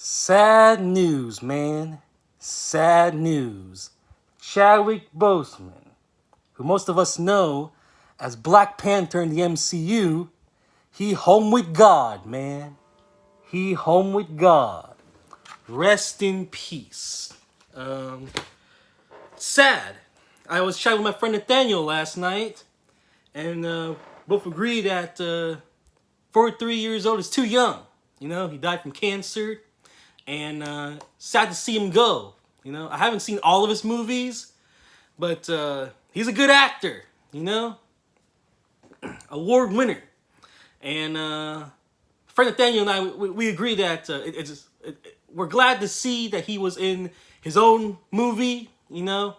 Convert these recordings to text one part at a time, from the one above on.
Sad news, man. Sad news. Chadwick Boseman, who most of us know as Black Panther in the MCU, he home with God, man. He home with God. Rest in peace. Sad. I was chatting with my friend Nathaniel last night, and both agreed that 43 years old is too young. You know, he died from cancer, and sad to see him go. You know, I haven't seen all of his movies, but he's a good actor, you know? Award winner. And friend Nathaniel and I, we agree that we're glad to see that he was in his own movie, you know?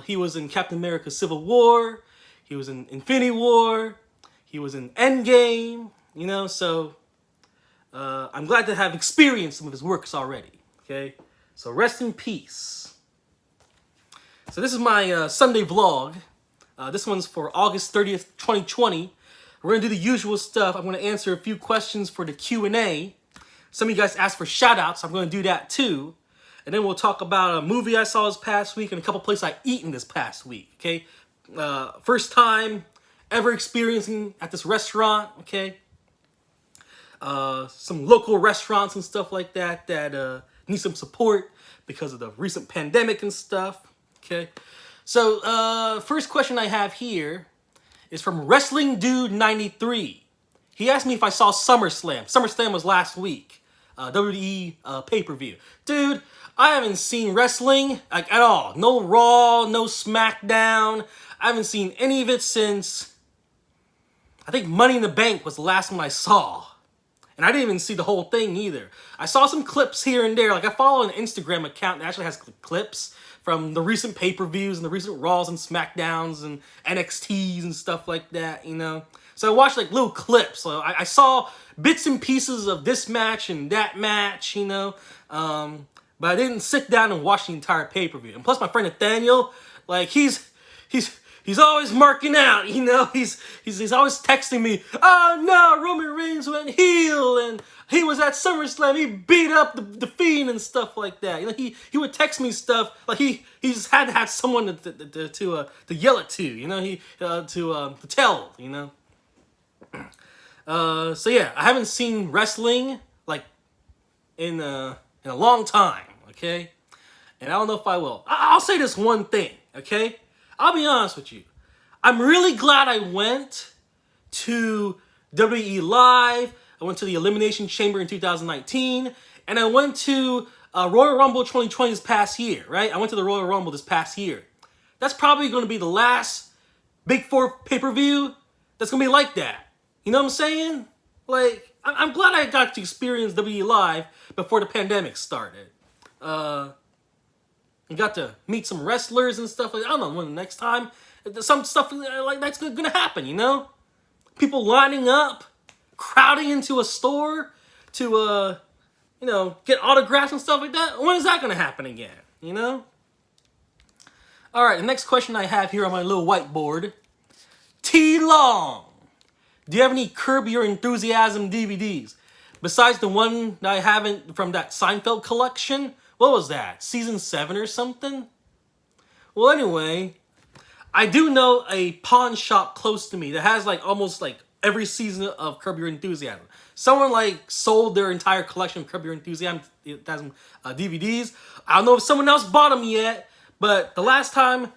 He was in Captain America Civil War. He was in Infinity War. He was in Endgame, you know? So I'm glad to have experienced some of his works already, okay? So rest in peace. So this is my Sunday vlog. This one's for August 30th, 2020. We're going to do the usual stuff. I'm going to answer a few questions for the Q&A. Some of you guys asked for shoutouts. I'm going to do that too. And then we'll talk about a movie I saw this past week and a couple places I eaten this past week, okay? First time ever experiencing at this restaurant, okay? Some local restaurants and stuff like that that need some support because of the recent pandemic and stuff, okay? So, first question I have here is from Wrestling Dude 93. He asked me if I saw SummerSlam. SummerSlam was last week. WWE pay-per-view. Dude, I haven't seen wrestling like at all. No Raw, no SmackDown. I haven't seen any of it since, I think Money in the Bank was the last one I saw. And I didn't even see the whole thing either. I saw some clips here and there. Like, I follow an Instagram account that actually has clips from the recent pay-per-views and the recent Raws and SmackDowns and NXTs and stuff like that, you know? So I watched, like, little clips. So I saw bits and pieces of this match and that match, you know? But I didn't sit down and watch the entire pay-per-view. And plus, my friend Nathaniel, like, he's always marking out, you know? He's always texting me, oh no, Roman Reigns went heel, and he was at SummerSlam, he beat up the Fiend and stuff like that. You know, he would text me stuff, like he just had to have someone to yell it to, you know, to tell, you know? So yeah, I haven't seen wrestling, like, in a long time, okay? And I don't know if I will. I'll say this one thing, okay? I'll be honest with you. I'm really glad I went to WWE Live. I went to the Elimination Chamber in 2019. And I went to Royal Rumble 2020 this past year, right? I went to the Royal Rumble this past year. That's probably going to be the last Big Four pay-per-view that's going to be like that. You know what I'm saying? Like, I'm glad I got to experience WWE Live before the pandemic started. You got to meet some wrestlers and stuff like that. I don't know when the next time some stuff like that's gonna happen, you know? People lining up, crowding into a store to you know, get autographs and stuff like that. When is that gonna happen again, you know? Alright, the next question I have here on my little whiteboard. T Long, do you have any Curb Your Enthusiasm DVDs? Besides the one that I haven't from that Seinfeld collection? What was that? Season 7 or something? Well, anyway, I do know a pawn shop close to me that has like almost like every season of Curb Your Enthusiasm. Someone like sold their entire collection of Curb Your Enthusiasm DVDs. I don't know if someone else bought them yet, but the last time,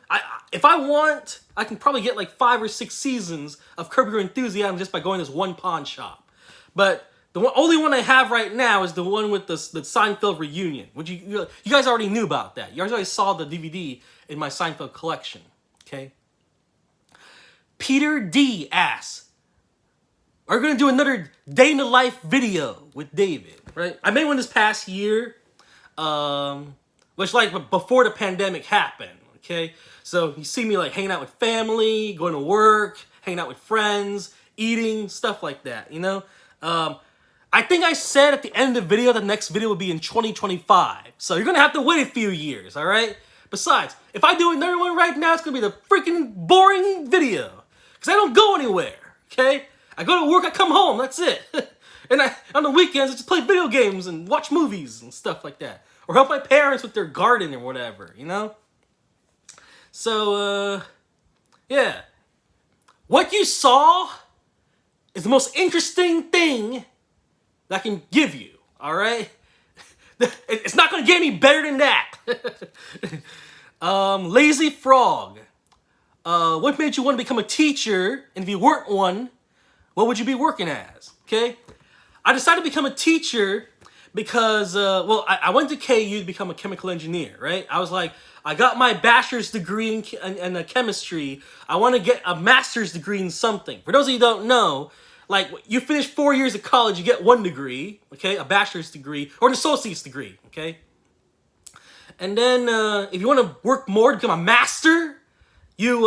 if I want, I can probably get like 5 or 6 seasons of Curb Your Enthusiasm just by going to this one pawn shop. But the only one I have right now is the one with the Seinfeld reunion, which you guys already knew about that. You guys already saw the DVD in my Seinfeld collection, okay? Peter D asks, are we going to do another day in the life video with David, right? I made one this past year, which like before the pandemic happened, okay? So you see me like hanging out with family, going to work, hanging out with friends, eating, stuff like that, you know? I think I said at the end of the video that the next video would be in 2025. So you're going to have to wait a few years, all right? Besides, if I do another one right now, it's going to be the freaking boring video. Because I don't go anywhere, okay? I go to work, I come home, that's it. And on the weekends, I just play video games and watch movies and stuff like that. Or help my parents with their garden or whatever, you know? So, yeah. What you saw is the most interesting thing that I can give you, all right? It's not going to get any better than that. Lazy Frog. What made you want to become a teacher? And if you weren't one, what would you be working as? Okay? I decided to become a teacher because, well, I went to KU to become a chemical engineer, right? I was like, I got my bachelor's degree in chemistry. I want to get a master's degree in something. For those of you who don't know, like, you finish 4 years of college, you get one degree, okay? A bachelor's degree, or an associate's degree, okay? And then, if you want to work more to become a master, you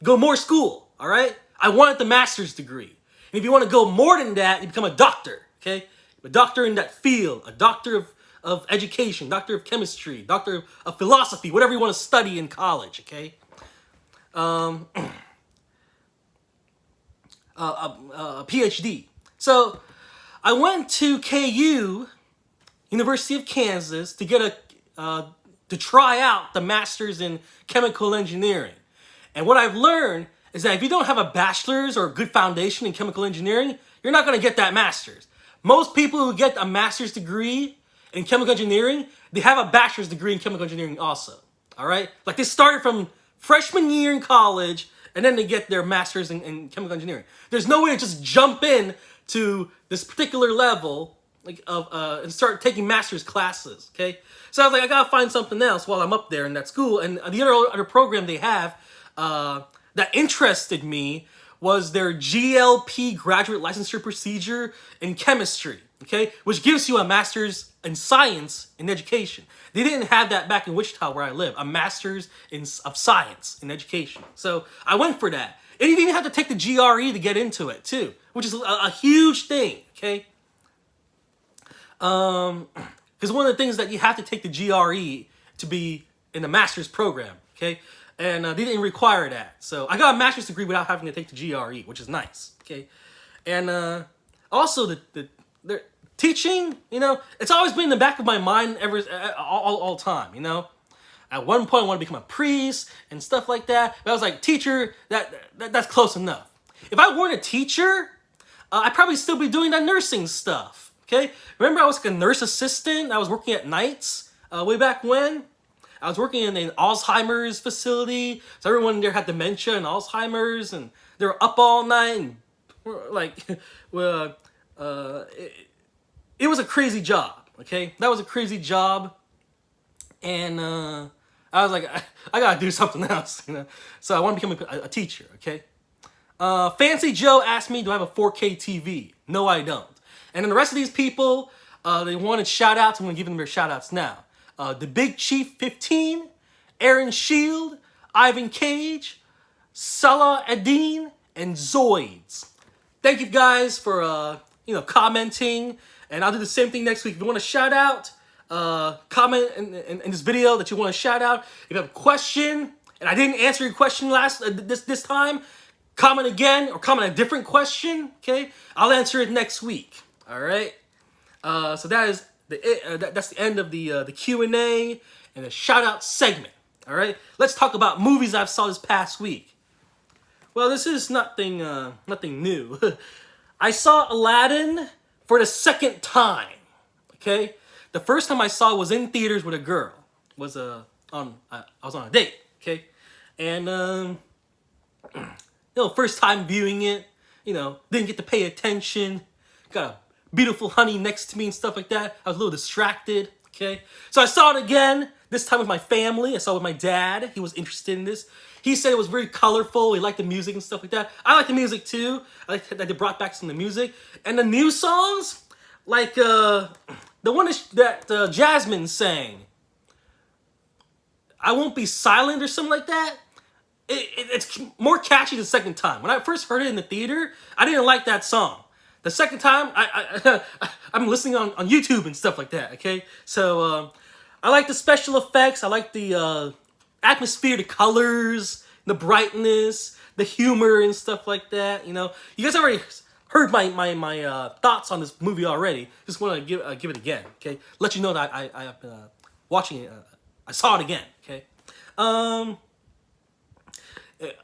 go more school, all right? I wanted the master's degree. And if you want to go more than that, you become a doctor, okay? A doctor in that field, a doctor of education, doctor of chemistry, doctor of philosophy, whatever you want to study in college, okay? A PhD. So I went to KU, University of Kansas, to get to try out the master's in chemical engineering. And what I've learned is that if you don't have a bachelor's or a good foundation in chemical engineering, you're not going to get that master's. Most people who get a master's degree in chemical engineering, they have a bachelor's degree in chemical engineering also. All right? Like, they started from freshman year in college, and then they get their master's in chemical engineering. There's no way to just jump in to this particular level like and start taking master's classes, okay? So I was like, I gotta find something else while I'm up there in that school. And the other program they have that interested me was their GLP, Graduate Licensure Procedure in Chemistry, okay? Which gives you a master's in science in education. They didn't have that back in Wichita where I live, a master's of science in education. So I went for that. And you didn't even have to take the GRE to get into it too, which is a huge thing, okay? Because one of the things that you have to take the GRE to be in the master's program, okay? And they didn't require that. So I got a master's degree without having to take the GRE, which is nice, okay? And also the teaching, you know, it's always been in the back of my mind all time, you know? At one point, I wanted to become a priest and stuff like that. But I was like, teacher, that's close enough. If I weren't a teacher, I'd probably still be doing that nursing stuff, okay? Remember, I was like a nurse assistant. I was working at nights way back when. I was working in an Alzheimer's facility. So everyone there had dementia and Alzheimer's, and they were up all night. And like, well, it was a crazy job, okay? That was a crazy job. And I was like, I gotta do something else, you know? So I want to become a teacher, okay? Fancy Joe asked me, do I have a 4K TV? No, I don't. And then the rest of these people, they wanted shout-outs. I'm gonna give them their shout-outs now. The Big Chief 15, Aaron Shield, Ivan Cage, Salah, Eddine, and Zoidz. Thank you guys for commenting, and I'll do the same thing next week. If you want a shout-out, comment in this video that you want to shout out. If you have a question and I didn't answer your question this time, comment again or comment a different question. Okay, I'll answer it next week. All right. So that is that's the end of the Q&A and the shout out segment. All right. Let's talk about movies I've saw this past week. Well, this is nothing new. I saw Aladdin for the second time. Okay. The first time I saw it was in theaters with a girl. I was on a date, okay? And first time viewing it, didn't get to pay attention. Got a beautiful honey next to me and stuff like that. I was a little distracted, okay? So I saw it again, this time with my family. I saw it with my dad. He was interested in this. He said it was very colorful. He liked the music and stuff like that. I like the music too. I like that they brought back some of the music. And the new songs, like the one that Jasmine sang, I Won't Be Silent or something like that. It's more catchy the second time. When I first heard it in the theater, I didn't like that song. The second time, I'm listening on YouTube and stuff like that, okay? So I like the special effects. I like the atmosphere, the colors, the brightness, the humor and stuff like that, You guys already heard my thoughts on this movie already, just want to give it again. Okay, let you know that I have been watching it. I saw it again. Okay.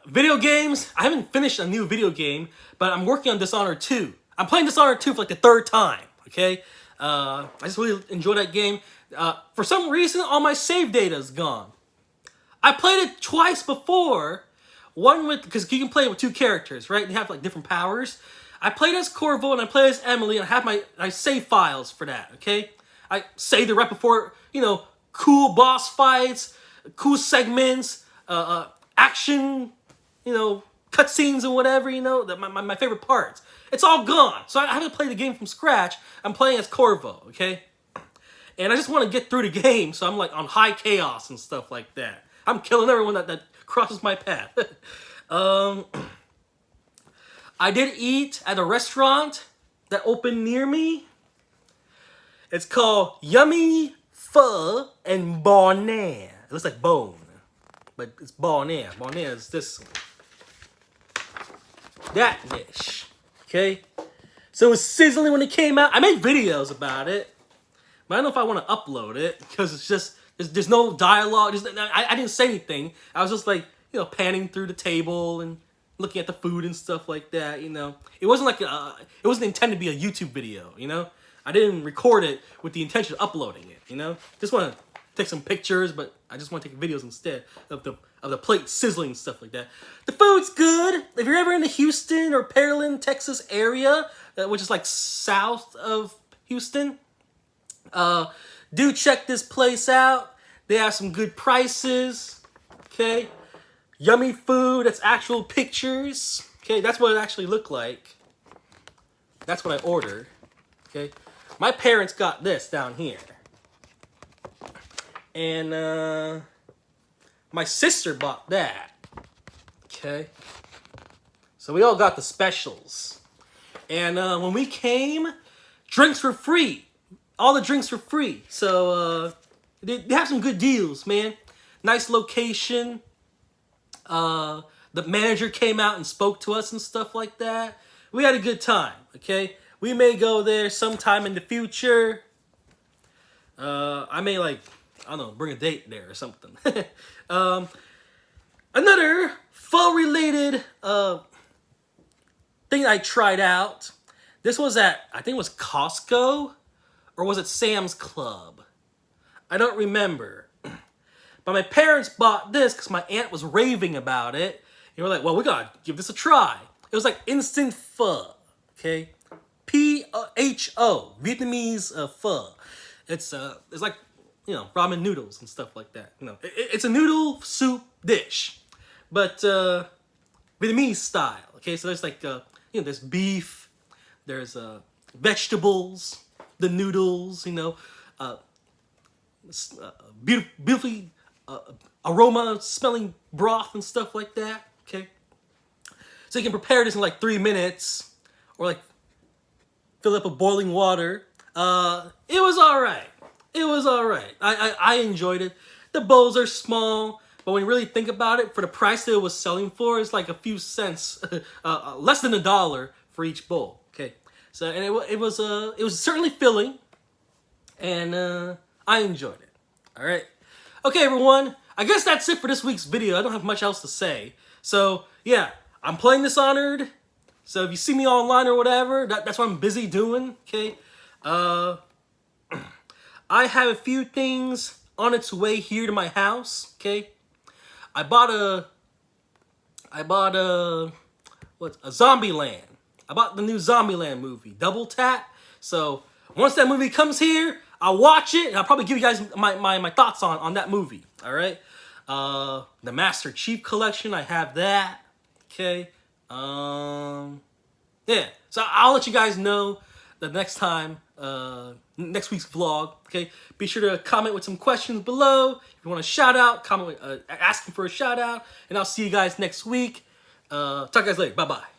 Video games. I haven't finished a new video game, but I'm working on Dishonored 2. I'm playing Dishonored 2 for like the 3rd time. Okay. I just really enjoy that game. For some reason, all my save data is gone. I played it twice before. One with, because you can play it with 2 characters, right? They have like different powers. I played as Corvo and I played as Emily, and I have my save files for that. Okay, I saved it right before, you know, cool boss fights, cool segments, action, you know, cutscenes and whatever. You know, my favorite parts. It's all gone. So I haven't played the game from scratch. I'm playing as Corvo. Okay, and I just want to get through the game, so I'm like on high chaos and stuff like that. I'm killing everyone that crosses my path. I did eat at a restaurant that opened near me. It's called Yummy Pho and Bonin. It looks like bone, but it's Bonin. Bonin is this one. That dish. Okay? So it was sizzling when it came out. I made videos about it, but I don't know if I want to upload it because it's just, there's no dialogue. I didn't say anything. I was just like, you know, panning through the table and looking at the food and stuff like that, you know. It wasn't like, it wasn't intended to be a YouTube video, you know. I didn't record it with the intention of uploading it, you know. Just want to take some pictures, but I just want to take videos instead of the plate sizzling and stuff like that. The food's good. If you're ever in the Houston or Pearland, Texas area, which is like south of Houston, do check this place out. They have some good prices, okay? Yummy food, that's actual pictures. Okay, that's what it actually looked like. That's what I ordered. Okay. My parents got this down here. And my sister bought that. Okay. So we all got the specials. And when we came, drinks were free. All the drinks were free. So they have some good deals, man. Nice location. The manager came out and spoke to us and stuff like that. We had a good time, okay? We may go there sometime in the future. I may, like, I don't know, bring a date there or something. Another pho-related thing I tried out. This was at, I think it was Costco, or was it Sam's Club? I don't remember. But my parents bought this because my aunt was raving about it. And we're like, well, we gotta give this a try. It was like instant pho, okay? P-H-O, Vietnamese pho. It's like, you know, ramen noodles and stuff like that. You know, it's a noodle soup dish, but Vietnamese style. Okay, so there's like, you know, there's beef, there's vegetables, the noodles, you know, beautifully aroma smelling broth and stuff like that. Okay, so you can prepare this in like 3 minutes, or like fill up with boiling water. It was all right. It was all right. I enjoyed it. The bowls are small, but when you really think about it, for the price that it was selling for, it's like a few cents, less than $1 for each bowl. Okay, so and it was certainly filling, and I enjoyed it. All right. Okay, everyone. I guess that's it for this week's video. I don't have much else to say. So yeah, I'm playing Dishonored. So if you see me online or whatever, that's what I'm busy doing. Okay. I have a few things on its way here to my house. Okay. I bought a Zombieland. I bought the new Zombieland movie, Double Tap. So once that movie comes here, I'll watch it and I'll probably give you guys my thoughts on that movie. All right. The Master Chief Collection, I have that. Okay. Yeah. So I'll let you guys know the next time, next week's vlog. Okay. Be sure to comment with some questions below. If you want a shout out, comment with, asking for a shout out, and I'll see you guys next week. Talk to you guys later. Bye bye.